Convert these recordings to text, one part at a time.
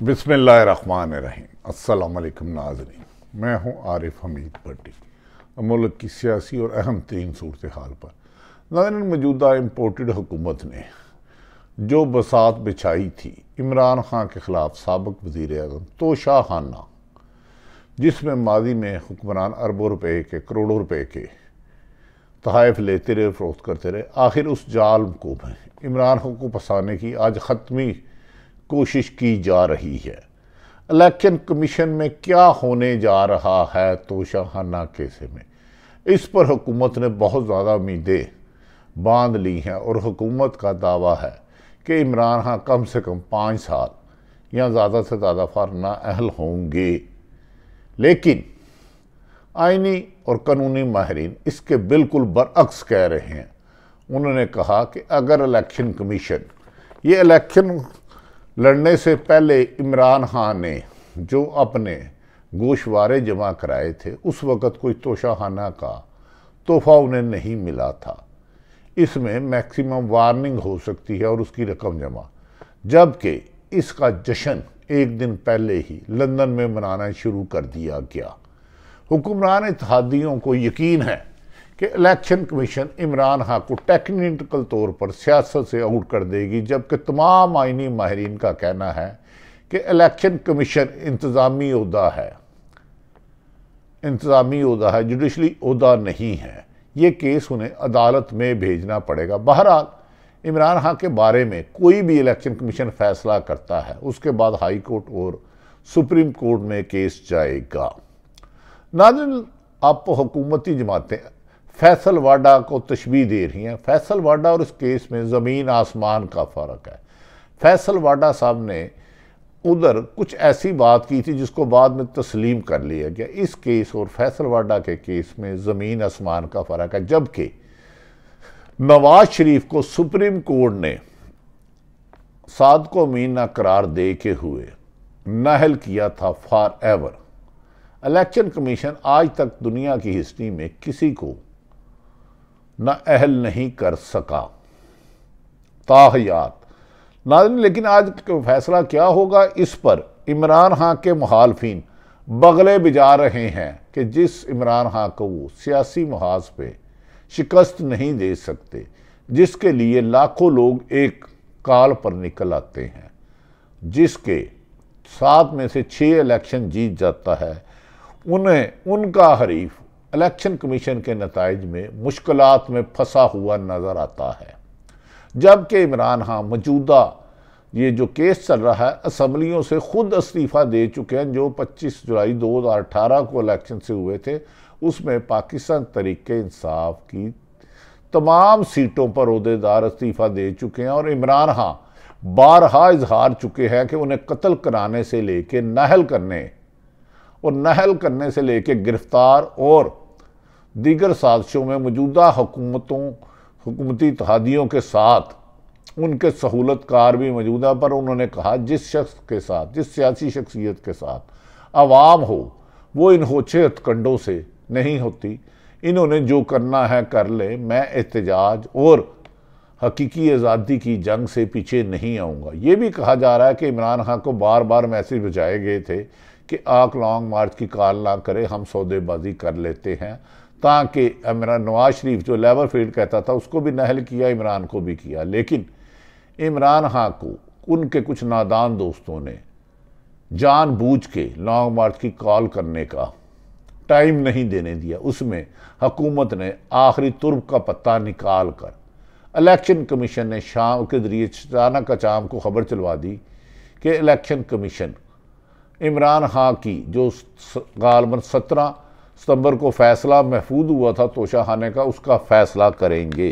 बिस्मिल्लाहिर्रहमानिर्रहीम। अस्सलाम वालेकुम नाज़रीन, मैं हूँ आरिफ हमीद भट्टी। मुल्क की सियासी और अहम तरीन सूरत हाल पर नाज़रीन, मौजूदा इम्पोर्टेड हुकूमत ने जो बसात बिछाई थी इमरान खान के ख़िलाफ़ साबिक़ वज़ीर आज़म तोशाखाना, जिसमें माजी में हुक्मरान अरबों रुपए के, करोड़ों रुपए के तोहफ़े लेते रहे, फ़रोख्त करते रहे, आखिर उस जाल को इमरान खान को फंसाने की आज ख़त्मी कोशिश की जा रही है। इलेक्शन कमीशन में क्या होने जा रहा है तोशाखाना केस में, इस पर हुकूमत ने बहुत ज़्यादा उम्मीदें बांध ली हैं और हुकूमत का दावा है कि इमरान खान कम से कम 5 साल या ज़्यादा से ज़्यादा फर नाअहल होंगे। लेकिन आईनी और कानूनी माहिरीन इसके बिल्कुल बरअक्स कह रहे हैं। उन्होंने कहा कि अगर इलेक्शन कमीशन ये इलेक्शन लड़ने से पहले इमरान खान ने जो अपने गोशवारे जमा कराए थे, उस वक़्त कोई तोशाखाना का तोहफ़ा उन्हें नहीं मिला था। इसमें मैक्सिमम वार्निंग हो सकती है और उसकी रकम जमा, जबकि इसका जश्न एक दिन पहले ही लंदन में मनाना शुरू कर दिया गया। हुक्मरान इत्तेहादियों को यकीन है कि इलेक्शन कमीशन इमरान खान को टेक्निकल तौर पर सियासत से आउट कर देगी, जबकि तमाम आईनी माहिरीन का कहना है कि इलेक्शन कमीशन इंतज़ामी ओहदा है, जुडिशली ओहदा नहीं है। ये केस उन्हें अदालत में भेजना पड़ेगा। बहरहाल इमरान खान के बारे में कोई भी इलेक्शन कमीशन फैसला करता है, उसके बाद हाई कोर्ट और सुप्रीम कोर्ट में केस जाएगा। नाज़रीन, आप हुकूमती जमातें फैसल वाडा को तशबीह दे रही हैं। फैसल वाडा और इस केस में ज़मीन आसमान का फ़र्क है। फैसल वाडा साहब ने उधर कुछ ऐसी बात की थी जिसको बाद में तस्लीम कर लिया गया। इस केस और फैसल वाडा के केस में ज़मीन आसमान का फ़र्क है। जबकि नवाज शरीफ को सुप्रीम कोर्ट ने सादको मीना करार दे के हुए नाअहल किया था फॉर एवर। इलेक्शन कमीशन आज तक दुनिया की हिस्ट्री में किसी को नाअहल नहीं कर सका ताहयात। नाज़रीन, लेकिन आज फैसला क्या होगा, इस पर इमरान खान के मुखालफिन बगले बिजा रहे हैं कि जिस इमरान खान को वो सियासी महाज पे शिकस्त नहीं दे सकते, जिसके लिए लाखों लोग एक काल पर निकल आते हैं, जिसके 7 में से 6 इलेक्शन जीत जाता है, उन्हें उनका हरीफ इलेक्शन कमीशन के नताइज में मुश्किलात में फंसा हुआ नज़र आता है। जबकि इमरान खान मौजूदा ये जो केस चल रहा है, असम्बलियों से खुद इस्तीफ़ा दे चुके हैं। जो 25 जुलाई 2018 को इलेक्शन से हुए थे, उसमें पाकिस्तान तरीके इंसाफ की तमाम सीटों पर ओहदेदार इस्तीफ़ा दे चुके हैं और इमरान खान बारहा इजहार चुके हैं कि उन्हें कत्ल कराने से लेके नाअहल करने से लेके गिरफ्तार और दीगर साजिशों में मौजूदा हुकूमती इत्तेहादियों के साथ उनके सहूलतकार भी मौजूद है। पर उन्होंने कहा जिस सियासी शख्सियत के साथ आवाम हो, वो इन होछे हथकंडों से नहीं होती। इन्होंने जो करना है कर ले, मैं एहतजाज और हकीकी आज़ादी की जंग से पीछे नहीं आऊँगा। ये भी कहा जा रहा है कि इमरान खान को बार बार मैसेज भिजाए गए थे कि आप लॉन्ग मार्च की कॉल ना करें, हम सौदेबाजी कर लेते हैं, ताकि इमरान नवाज शरीफ जो लेवल फील्ड कहता था उसको भी नाअहल किया, इमरान को भी किया। लेकिन इमरान खान को उनके कुछ नादान दोस्तों ने जानबूझ के लॉन्ग मार्च की कॉल करने का टाइम नहीं देने दिया। उसमें हुकूमत ने आखिरी तुर्ब का पत्ता निकाल कर इलेक्शन कमीशन ने शाम के जरिए अचानक अचाम को खबर चलवा दी कि इलेक्शन कमीशन इमरान खान की जो गालबन 17 सितंबर को फैसला महफूज हुआ था तोशाखाने का, उसका फैसला करेंगे।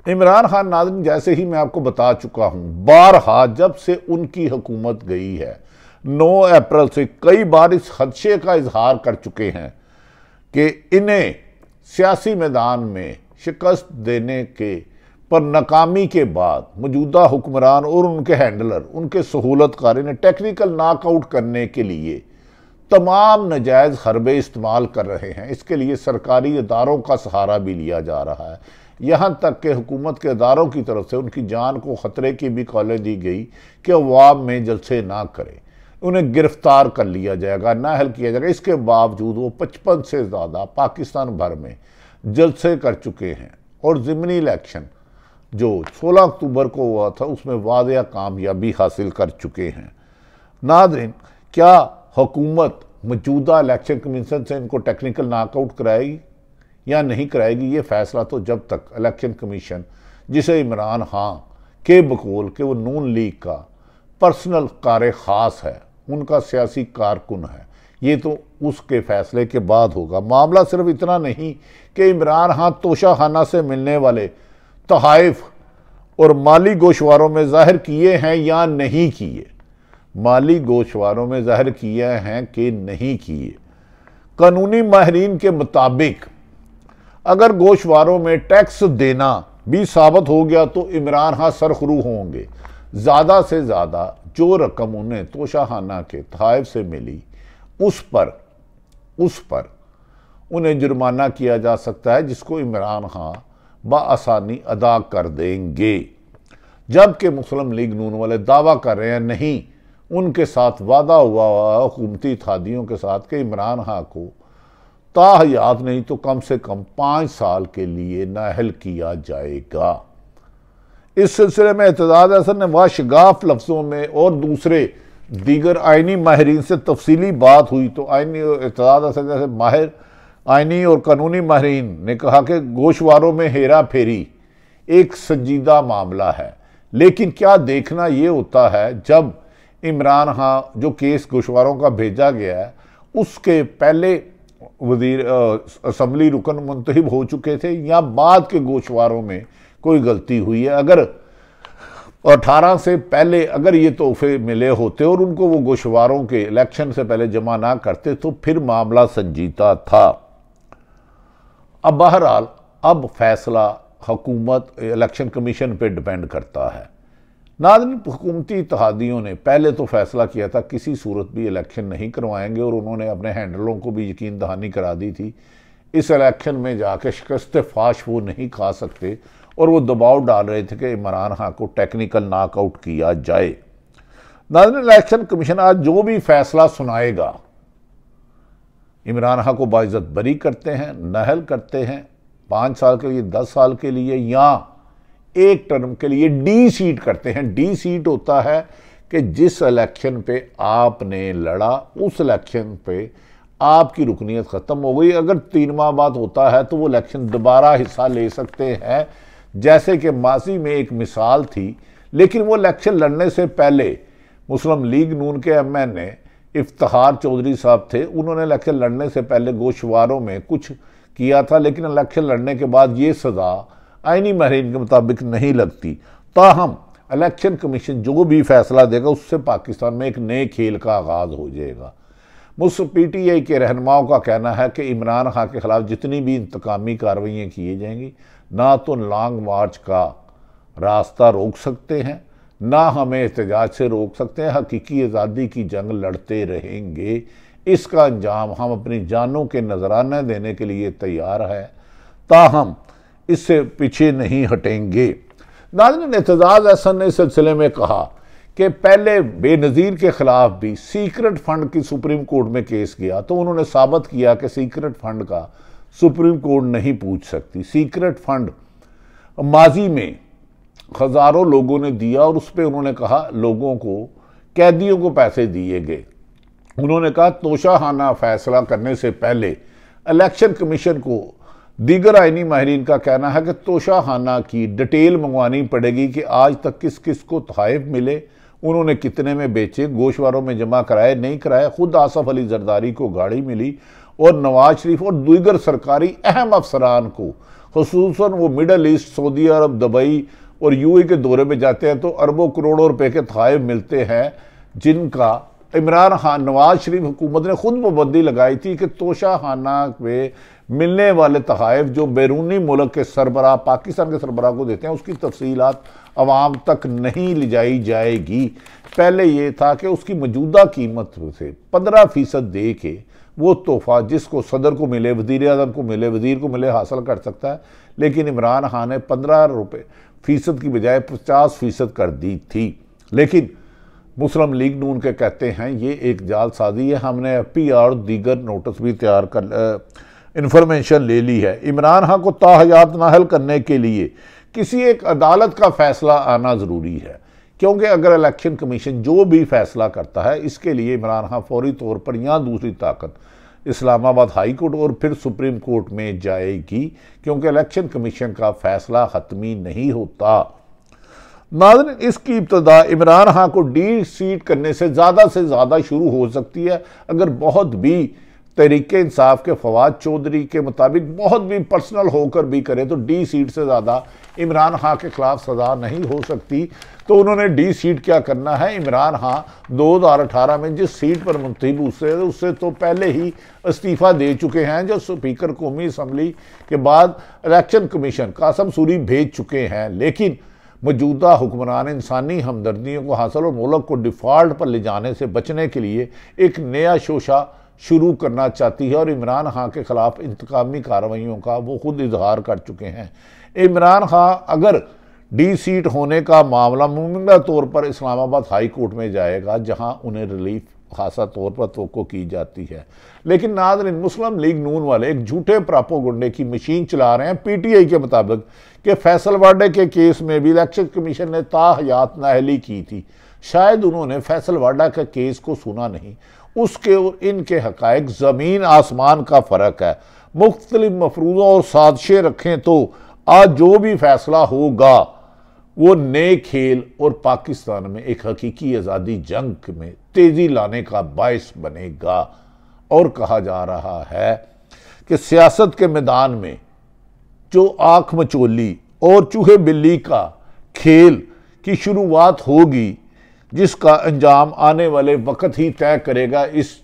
इमरान खान, नाज़रीन, जैसे ही मैं आपको बता चुका हूं, बारहा जब से उनकी हुकूमत गई है 9 अप्रैल से कई बार इस खदशे का इजहार कर चुके हैं कि इन्हें सियासी मैदान में शिकस्त देने के पर नाकामी के बाद मौजूदा हुक्मरान और उनके हैंडलर, उनके सहूलतकार इन्हें टेक्निकल नॉकआउट करने के लिए तमाम नाजायज़ हरबे इस्तेमाल कर रहे हैं। इसके लिए सरकारी इदारों का सहारा भी लिया जा रहा है। यहाँ तक कि हुकूमत के इदारों की तरफ से उनकी जान को ख़तरे की भी कॉलें दी गई कि अवाम में जलसे ना करें, उन्हें गिरफ्तार कर लिया जाएगा, नाअहल किया जाएगा। इसके बावजूद वो 55 से ज़्यादा पाकिस्तान भर में जलसे कर चुके हैं और ज़िमनी इलेक्शन जो 16 अक्टूबर को हुआ था उसमें वादिया कामयाबी हासिल कर चुके हैं। नाज़रीन, क्या हुकूमत मौजूदा इलेक्शन कमीशन से इनको टेक्निकल नॉकआउट कराएगी या नहीं कराएगी, ये फैसला तो जब तक इलेक्शन कमीशन, जिसे इमरान खान के बकौल कि वो नून लीग का पर्सनल कार ख़ास है, उनका सियासी कारकुन है, ये तो उसके फैसले के बाद होगा। मामला सिर्फ इतना नहीं कि इमरान खान तोशाखाना से मिलने वाले तहाइफ और माली गोशवारों में ज़ाहिर किए हैं या नहीं किए, माली गोशवारों में ज़ाहिर किए हैं कि नहीं किए। कानूनी माहिरीन के मुताबिक अगर गोशवारों में टैक्स देना भी साबित हो गया तो इमरान खान सरखरू होंगे। ज़्यादा से ज़्यादा जो रकम उन्हें तोशाखाना के तहाइफ से मिली उस पर उन्हें जुर्माना किया जा सकता है, जिसको इमरान खान बआसानी अदा कर देंगे। जबकि मुस्लिम लीग नून वाले दावा कर रहे हैं नहीं, उनके साथ वादा हुआ हुकूमती इत्तेहादियों के साथ कि इमरान खान को ताहयात नहीं तो कम से कम 5 साल के लिए नाअहल किया जाएगा। इस सिलसिले में एतजाज हसन ने वाशगाफ लफ्ज़ों में और दूसरे दीगर आइनी माहिरीन से तफसीली बात हुई तो आइनी एतजाज हसन जैसे माहिर आइनी और कानूनी माहिरीन ने कहा कि गोशवारों में हेरा फेरी एक संजीदा मामला है, लेकिन क्या देखना ये होता है जब इमरान खान जो केस गोशवारों का भेजा गया है उसके पहले वजीर असम्बली रुकन मुंतखब हो चुके थे या बाद के गोशवारों में कोई गलती हुई है। अगर 18 से पहले अगर ये तोहफे मिले होते और उनको वो गोशवारों के इलेक्शन से पहले जमा ना करते तो फिर मामला संजीदा था। अब बहरहाल अब फैसला हुकूमत इलेक्शन कमीशन पे डिपेंड करता है। नाज़रीन, हुकूमती इत्तेहादियों ने पहले तो फैसला किया था किसी सूरत भी इलेक्शन नहीं करवाएंगे और उन्होंने अपने हैंडलों को भी यकीन दहानी करा दी थी इस इलेक्शन में जाके शिकस्त फाश वो नहीं खा सकते और वो दबाव डाल रहे थे कि इमरान खान को टेक्निकल नॉकआउट किया जाए। नाज़रीन, इलेक्शन कमीशन आज जो भी फैसला सुनाएगा, इमरान खान को बाइज्जत बरी करते हैं, नाअहल करते हैं 5 साल के लिए, 10 साल के लिए या एक टर्म के लिए डी सीट करते हैं। डी सीट होता है कि जिस इलेक्शन पे आपने लड़ा उस इलेक्शन पे आपकी रुकनीत ख़त्म हो गई, अगर 3 माह बाद होता है तो वो इलेक्शन दोबारा हिस्सा ले सकते हैं। जैसे कि माजी में एक मिसाल थी, लेकिन वो इलेक्शन लड़ने से पहले मुस्लिम लीग नून के MN इफ्तिखार चौधरी साहब थे, उन्होंने इलेक्शन लड़ने से पहले गोशवारों में कुछ किया था, लेकिन इलेक्शन लड़ने के बाद ये सज़ा आइनी माहिरीन के मुताबिक नहीं लगती। ताहम इलेक्शन कमीशन जो भी फैसला देगा उससे पाकिस्तान में एक नए खेल का आगाज़ हो जाएगा। PTI के रहनुमाओं का कहना है कि इमरान खान के खिलाफ जितनी भी इंतकामी कार्रवाइयाँ की जाएंगी ना तो लॉन्ग मार्च का रास्ता रोक सकते हैं, ना हमें एहतजाज से रोक सकते हैं, हकीकी आज़ादी की जंग लड़ते रहेंगे। इसका अंजाम हम अपनी जानों के नजराने देने के लिए तैयार है, ताहम इससे पीछे नहीं हटेंगे। नाज़रीन, एतजाज हसन ने इस सिलसिले में कहा कि पहले बेनज़ीर के खिलाफ भी सीक्रेट फंड की सुप्रीम कोर्ट में केस गया तो उन्होंने साबित किया कि सीक्रेट फंड का सुप्रीम कोर्ट नहीं पूछ सकती। सीक्रेट फंड माजी में हज़ारों लोगों ने दिया और उस पर उन्होंने कहा लोगों को, कैदियों को पैसे दिए गए। उन्होंने कहा तोशाखाना फैसला करने से पहले इलेक्शन कमीशन को दीगर आइनी माहिरीन का कहना है कि तोशाखाना की डिटेल मंगवानी पड़ेगी कि आज तक किस किस को तहाइफ मिले, उन्होंने कितने में बेचे, गोशवारों में जमा कराए नहीं कराए। खुद आसफ अली जरदारी को गाड़ी मिली और नवाज शरीफ और दीगर सरकारी अहम अफसरान को, खुसूसन वो मिडल ईस्ट, सऊदी अरब, दुबई और UAE के दौरे में जाते हैं तो अरबों करोड़ों रुपए के तहाइफ मिलते हैं, जिनका इमरान खान, नवाज शरीफ हुकूमत ने खुद पाबंदी लगाई थी कि तोशाखाना पे मिलने वाले तहाइफ जो बैरूनी मुल्क के सरबराह, पाकिस्तान के सरबराह को देते हैं, उसकी तफसीलात अवाम तक नहीं ले जाई जाएगी। पहले ये था कि उसकी मौजूदा कीमत से 15% दे के वो तोहफा जिसको सदर को मिले, वज़ीर आज़म को मिले, वज़ीर को मिले, हासिल कर सकता है। लेकिन इमरान खान ने 15% की बजाय 50% कर दी थी। लेकिन मुस्लिम लीग नून के कहते हैं ये एक जालसाजी है, हमने FPR और दीगर नोटिस भी तैयार कर इंफॉर्मेशन ले ली है। इमरान खान को ताहयात नाहल करने के लिए किसी एक अदालत का फैसला आना ज़रूरी है, क्योंकि अगर इलेक्शन कमीशन जो भी फैसला करता है इसके लिए इमरान खान फौरी तौर पर या दूसरी ताकत इस्लामाबाद हाई कोर्ट और फिर सुप्रीम कोर्ट में जाएगी, क्योंकि इलेक्शन कमीशन का फैसला हतमी नहीं होता। नाज़रीन, इसकी इब्तदा इमरान खान को डी-सीट करने से ज़्यादा शुरू हो सकती है। अगर बहुत भी तहरीके इंसाफ के फवाद चौधरी के मुताबिक बहुत भी पर्सनल होकर भी करे तो डी-सीट से ज़्यादा इमरान खान के खिलाफ सज़ा नहीं हो सकती। तो उन्होंने डी-सीट क्या करना है, इमरान खान 2018 में जिस सीट पर मुंतखब उससे तो पहले ही इस्तीफ़ा दे चुके हैं, जो स्पीकर कौमी असम्बली के बाद इलेक्शन कमीशन कासम सूरी भेज चुके हैं। लेकिन मौजूदा हुक्मरान इंसानी हमदर्दियों को हासिल और मुल्क को डिफ़ॉल्ट पर ले जाने से बचने के लिए एक नया शोशा शुरू करना चाहती है और इमरान खान के खिलाफ इंतकामी कार्रवाइयों का वो खुद इजहार कर चुके हैं। इमरान खान अगर डी-सीट होने का मामला मुमकिन तौर पर इस्लामाबाद हाई कोर्ट में जाएगा, जहां उन्हें रिलीफ खासा तौर पर तवक्को की जाती है। लेकिन नाज़रीन, मुस्लिम लीग नून वाले एक झूठे प्रापोगंडे की मशीन चला रहे हैं PTI के मुताबिक कि फैसल वाडे के केस में भी इलेक्शन कमीशन ने ताहयात नाअहली की थी। शायद उन्होंने फैसल वाडा के केस को सुना नहीं, उसके और इनके हकायक ज़मीन आसमान का फ़र्क है। मुख्तलिफ मफरूज़ों और साजिशें रखें तो आज जो भी फैसला होगा वो नए खेल और पाकिस्तान में एक हकीकी आज़ादी जंग में तेज़ी लाने का बायस बनेगा। और कहा जा रहा है कि सियासत के मैदान में जो आँख मचोली और चूहे बिल्ली का खेल की शुरुआत होगी, जिसका अंजाम आने वाले वक्त ही तय करेगा। इस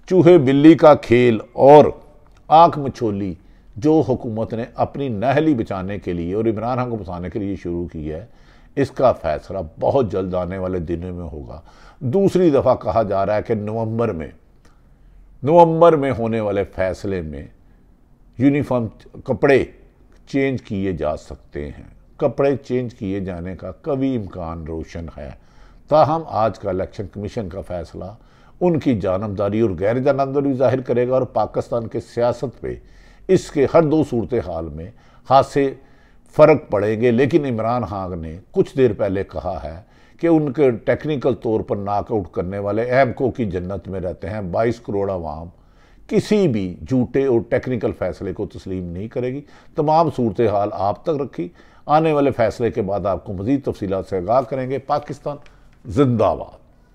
चूहे बिल्ली का खेल और आँख मचोली जो हुकूमत ने अपनी नाअहली बचाने के लिए और इमरान खान को बचाने के लिए शुरू की है, इसका फैसला बहुत जल्द आने वाले दिनों में होगा। दूसरी दफ़ा कहा जा रहा है कि नवंबर में होने वाले फैसले में यूनिफॉर्म कपड़े चेंज किए जा सकते हैं। कपड़े चेंज किए जाने का कभी इम्कान रोशन है। ताहम आज का इलेक्शन कमीशन का फैसला उनकी जानबदारी और गैर जानबदारी जाहिर करेगा और पाकिस्तान के सियासत पे इसके हर दो सूरत हाल में खासे फ़र्क पड़ेंगे। लेकिन इमरान खान ने कुछ देर पहले कहा है कि उनके टेक्निकल तौर पर नॉकआउट करने वाले एमको की जन्नत में रहते हैं। 22 करोड़ आवाम किसी भी झूठे और टेक्निकल फैसले को तस्लीम नहीं करेगी। तमाम सूरत हाल आप तक रखी, आने वाले फैसले के बाद आपको मज़ीद तफसीलात से आगाह करेंगे। पाकिस्तान जिंदाबाद।